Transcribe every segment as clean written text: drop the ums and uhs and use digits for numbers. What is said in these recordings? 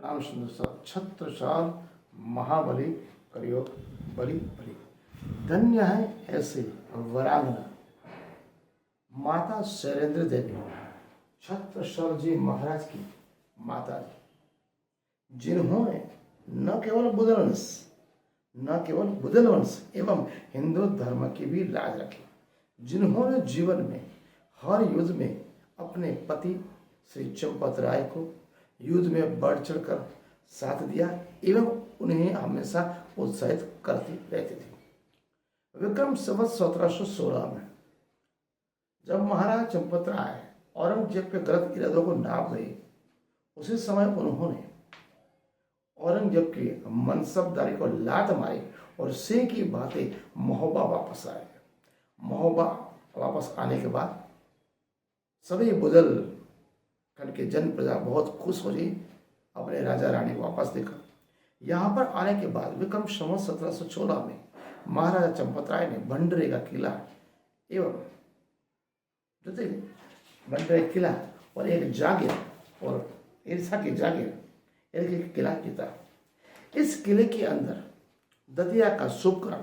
रामचंद्र साहब छत्रसाल महाबली करियो बलि बलि। धन्य है ऐसे वरांगना माता शैलेंद्र देवी छत्रसाल जी महाराज की माता जी, जिन्होंने न केवल बुधन वंश एवं हिंदू धर्म की भी लाज रखी, जिन्होंने जीवन में हर युद्ध में अपने पति श्री चंपत राय को युद्ध में बढ़ चढ़कर साथ दिया एवं उन्हें हमेशा उत्साहित करती रहती थी। विक्रम संवत 1716 में जब महाराज चंपत राय औरंगजेब के गलत इरादों को नाप गए, उसी समय उन्होंने औरंगजेब की मनसबदारी को लात मारी और सिंह की बातें महोबा वापस आए। महोबा वापस आने के बाद सभी बुंदेलखंड के जन प्रजा बहुत खुश हो गई, अपने राजा रानी को वापस देखा। यहाँ पर आने के बाद विक्रम संवत 1716 में महाराजा चंपत राय ने भंडरे का किला एवं भंडरे किला और एक जागीर और ईर्षा की जागीर एक किला जीता। इस किले के अंदर दतिया का शुभकर्ण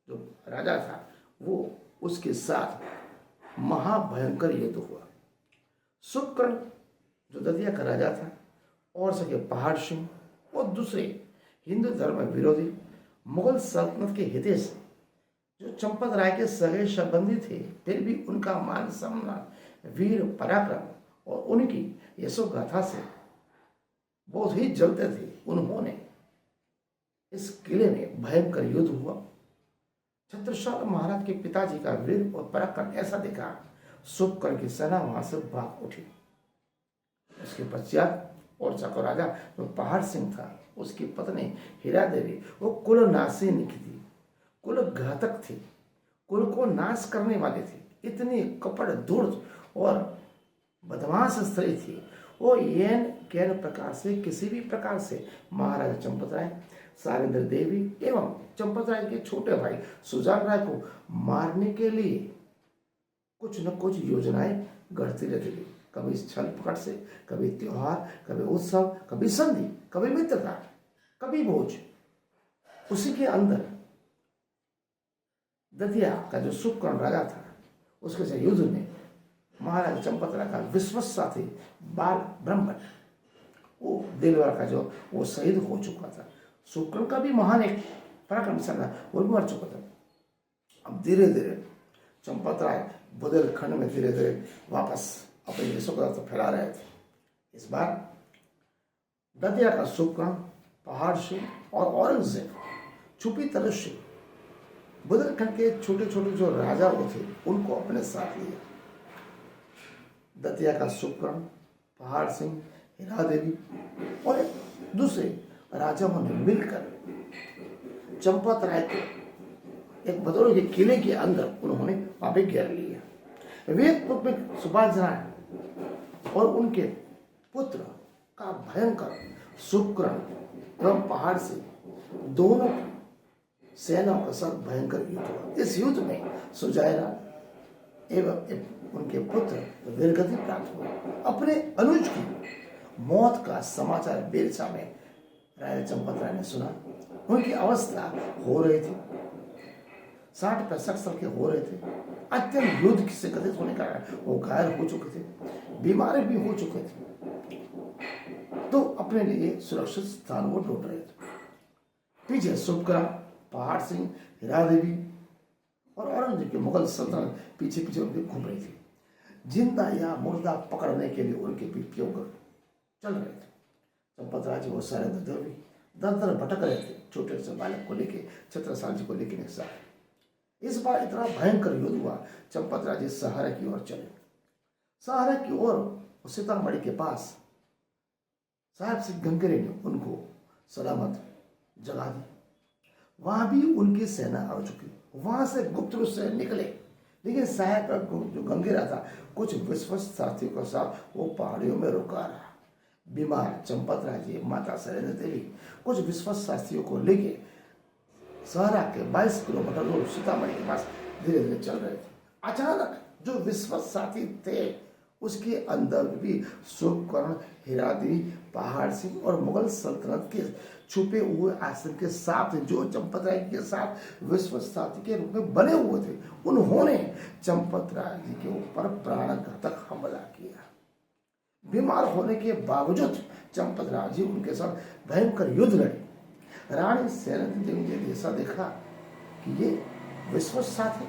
जो राजा था वो उसके साथ महाभयंकर युद्ध हुआ। शुभकर्ण जो दतिया का राजा था और सके पहाड़ सिंह और दूसरे हिंदू धर्म विरोधी मुगल सल्तनत के हितेश जो चंपत राय के सगे संबंधी थे, फिर भी उनका मान सम्मान, वीर पराक्रम और उनकी यशोगाथा से बहुत ही जलते थे। उन्होंने इस किले में भयंकर युद्ध हुआ। छत्रसाल महाराज के पिताजी का वीर और पराक्रम ऐसा देखा, शुभकर्ण की सेना वहां से भाग उठी। उसके पश्चात ओरछा का राजा जो पहाड़ सिंह था, उसकी पत्नी हीरा देवी वो कुलनाशिनी थी, कुल घातक थी, कुल को नाश करने वाली थी। इतनी कपट धूर्त और बदमाश स्त्री थी वो येन कैन प्रकार से किसी भी प्रकार से महाराजा चंपत राय, शैलेंद्र देवी एवं चंपत राय के छोटे भाई सुजान राय को मारने के लिए कुछ न कुछ योजनाएं गढ़ती रहती थी। कभी छल पकड़ से, कभी त्योहार, कभी उत्सव, कभी संधि, कभी मित्रता, कभी भोज। उसी के अंदर दतिया का जो शुभकर्ण राजा था उसके से युद्ध में महाराजा चंपत राय का विश्वस्त साथी बाल ब्रह्मण वो दिलवर का जो वो शहीद हो चुका था। शुभकर्ण का भी महान एक पराक्रमशाली था, वो भी मर चुका था। अब धीरे धीरे चंपत राय बुंदेलखंड में धीरे धीरे वापस अपने यशोगाथा फैला रहे थे। इस बार दतिया का शुभकर्ण, पहाड़ सिंह और औरंगजेब छुपी तरह से बुंदेलखंड के छोटे छोटे जो राजा वो थे उनको अपने साथ लिए। दतिया का शुभकर्ण, पहाड़ सिंह, हीरा देवी और दूसरे राजाओं ने मिलकर चंपत राय को एक भदौरे के किले के अंदर उन्होंने वहां पे घेर लिया। वेदपुर में सुभाष राय और उनके पुत्र का भयंकर शुभकर्ण एवं पहाड़ से दोनों सेनाओं के साथ भयंकर युद्ध हुआ। इस युद्ध में सुजायरा एवं उनके पुत्र वीरगति प्राप्त हुए। अपने अनुज की मौत का समाचार बेरसा में राजा चंपत राय ने सुना। उनकी अवस्था हो रही थी, 60-65 साल के हो रहे थे। अत्यंत युद्ध से ग्रसित होने का वो घायल हो चुके थे, बीमार भी हो चुके थे, तो अपने लिए सुरक्षित स्थान को ढूंढ रहे थे। पीछे शुभकर्ण, पहाड़ सिंह, हीरा देवी और औरंगजेब की मुगल सल्तनत पीछे पीछे उनके घूम रही थी। जिंदा या मुर्दा पकड़ने के लिए उनके पीछे चल रहे थे। चंपत राय जी वो सारे देवी दर दर भटक रहे थे, छोटे से बालक को लेके, छत्रसाल जी को लेके एक साथ। इस बार इतना भयंकर युद्ध हुआ, चंपत राय जी सहारा की ओर चले। सहारा की ओर सीतामढ़ी के पास साहब सिंह गंगरे ने उनको सलामत जगा दी। वहां भी उनकी सेना आ चुकी। वहां से गुप्त रूप से निकले, लेकिन साहब का जो गंगेरा था कुछ विश्वस्त साथियों के साथ वो पहाड़ियों में रुका रहा। बीमार चंपत राय जी, माता शैलेंद्र देवी कुछ विश्वस्त साथियों को लेके सहारा के 22 किलोमीटर दूर सीतामढ़ी के पास धीरे धीरे चल रहे थे। अचानक जो विश्वस्त साथी थे उसके अंदर भी शुभकर्ण, हीरादेवी, पहाड़ सिंह और मुगल सल्तनत के छुपे हुए आश्रम के साथ जो चंपत राय के साथ विश्वसाथी के रूप में बने हुए थे, उन्होंने चंपत राय जी के ऊपर प्राणघातक हमला किया। बीमार होने के बावजूद चंपत राय जी उनके साथ भयंकर युद्ध लड़े। रानी सैरंध्री देवी ने जैसा देखा कि ये विश्वसाथी,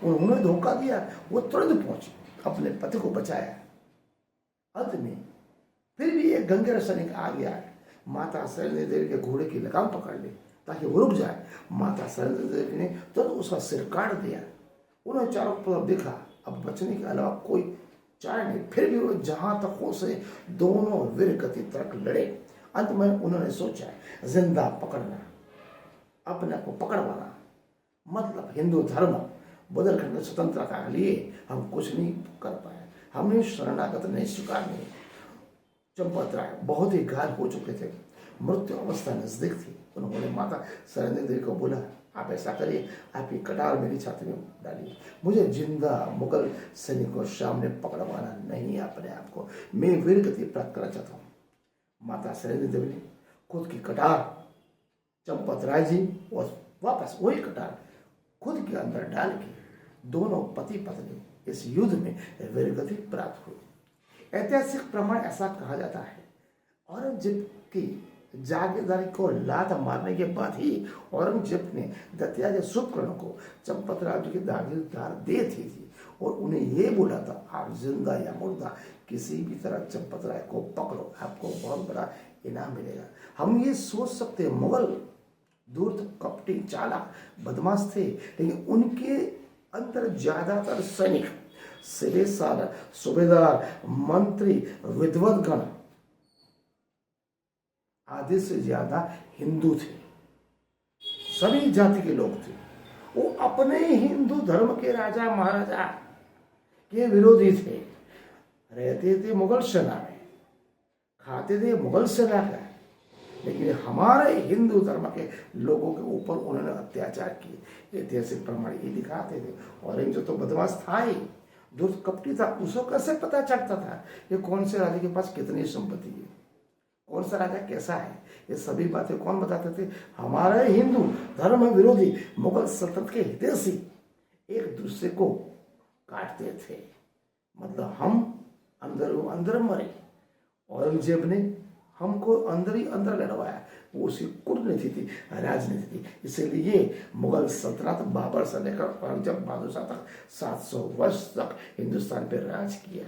उन्होंने धोखा दिया, वो तुरंत पहुंची, अपने पति को बचाया। अंत में फिर भी एक गंगेर सैनिक आ गया, माता सैरंध्री देवी के घोड़े की लगाम पकड़ ली ताकि वो रुक जाए। माता सैरंध्री देवी ने तुरंत उसका सिर काट दिया। उन्होंने चारों तरफ देखा, अब बचने के अलावा कोई चारा नहीं। फिर भी वो जहां तक हो से दोनों वीर गति तक लड़े। अंत में उन्होंने सोचा, जिंदा पकड़ना, अपने को पकड़वाना, मतलब हिंदू धर्म बुंदेलखंड स्वतंत्रता के लिए हम कुछ नहीं कर पाए, हमने शरणागत नहीं स्वीकार नहीं। चंपत राय बहुत ही घायल हो चुके थे, मृत्यु अवस्था नजदीक थी। उन्होंने माता सैरंध्री देवी को बोला, आप ऐसा करिए, आपकी कटार मेरी छाती में डालिए, मुझे जिंदा मुगल सैनिकों को सामने पकड़वाना नहीं, अपने आप को मैं वीर गति प्राप्त करना चाहता हूँ। माता सैरंध्री देवी ने खुद की कटार चंपत राय जी और वापस वही कटार खुद के अंदर डाल के दोनों पति पत्नी इस युद्ध में वीरगति प्राप्त हुई। ऐतिहासिक प्रमाण ऐसा कहा जाता है, औरंगजेब की जागीरदारी को लात मारने के बाद ही औरंगजेब ने दत्तात्रेय शुभकर्ण को चंपत राय जी की जागीरदार दे थी और उन्हें ये बोला था, आप जिंदा या मुर्दा किसी भी तरह चंपत राय को पकड़ो, आपको बहुत बड़ा इनाम मिलेगा। हम ये सोच सकते हैं मुगल धूर्त, कपटी, चालाक, बदमाश थे, लेकिन उनके अंदर ज्यादातर सैनिक, सिलेसार, सूबेदार, मंत्री, विद्वद्गण आधे से ज्यादा हिंदू थे, सभी जाति के लोग थे। वो अपने हिंदू धर्म के राजा महाराजा के विरोधी थे, रहते थे मुगल सेना में, खाते थे मुगल सेना का, लेकिन हमारे हिंदू धर्म के लोगों के ऊपर उन्होंने अत्याचार किए। ऐतिहासिक प्रमाण ये दिखाते थे। औरंगजेब तो बदमाश था ही, दुष्ट कपटी था, उसको कैसे पता चलता था ये कौन से राजा के पास कितनी संपत्ति है, कौन सा राजा कैसा है, ये सभी बातें कौन बताते थे? हमारे हिंदू धर्म विरोधी मुगल सल्तनत के हितैषी एक दूसरे को काटते थे। मतलब हम अंदर मरे, औरंगजेब ने हमको अंदर ही अंदर लड़वाया, वो उसकी कूटनीति थी, राजनीति थी। इसीलिए मुगल सल्तनत बाबर से लेकर औरंगजेब बहादुर शाह तक 700 वर्ष तक हिंदुस्तान पर राज किया।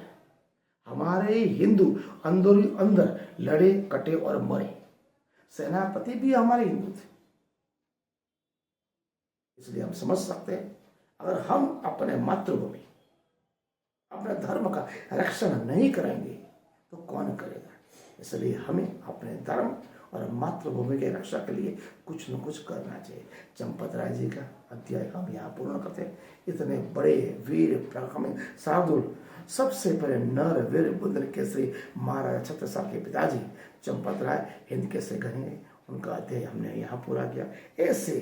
हमारे हिंदू अंदर ही अंदर लड़े, कटे और मरे। सेनापति भी हमारे हिंदू थे। इसलिए हम समझ सकते हैं, अगर हम अपने मातृभूमि, अपने धर्म का रक्षण नहीं करेंगे तो कौन करेगा? इसलिए हमें अपने धर्म और मातृभूमि की रक्षा के लिए कुछ न कुछ करना चाहिए। चंपत राय जी का अध्याय हम यहाँ पूर्ण करते हैं। इतने बड़े वीर पराक्रमी शार्दुल, सबसे पहले नर वीर बुंदेल केसरी महाराजा छत्रसाल के पिताजी चंपत राय हिंद केसरी घनेंगे, उनका अध्याय हमने यहाँ पूरा किया। ऐसे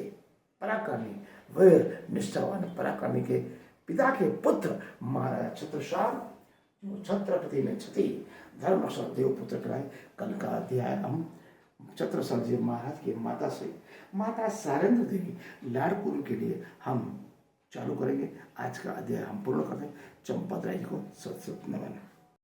पराक्रमी वीर निष्ठावान पराक्रमी के पिता के पुत्र महाराजा छत्रसाल, छत्रपति में छठी धर्मशाल देवपुत्र कराए। कल का अध्याय हम छत्रसाल जी महाराज की माता से, माता सैरंध्री देवी लाडपुर के लिए हम चालू करेंगे। आज का अध्याय हम पूर्ण करते हैं। चंपत राय जी को सत सत नमन।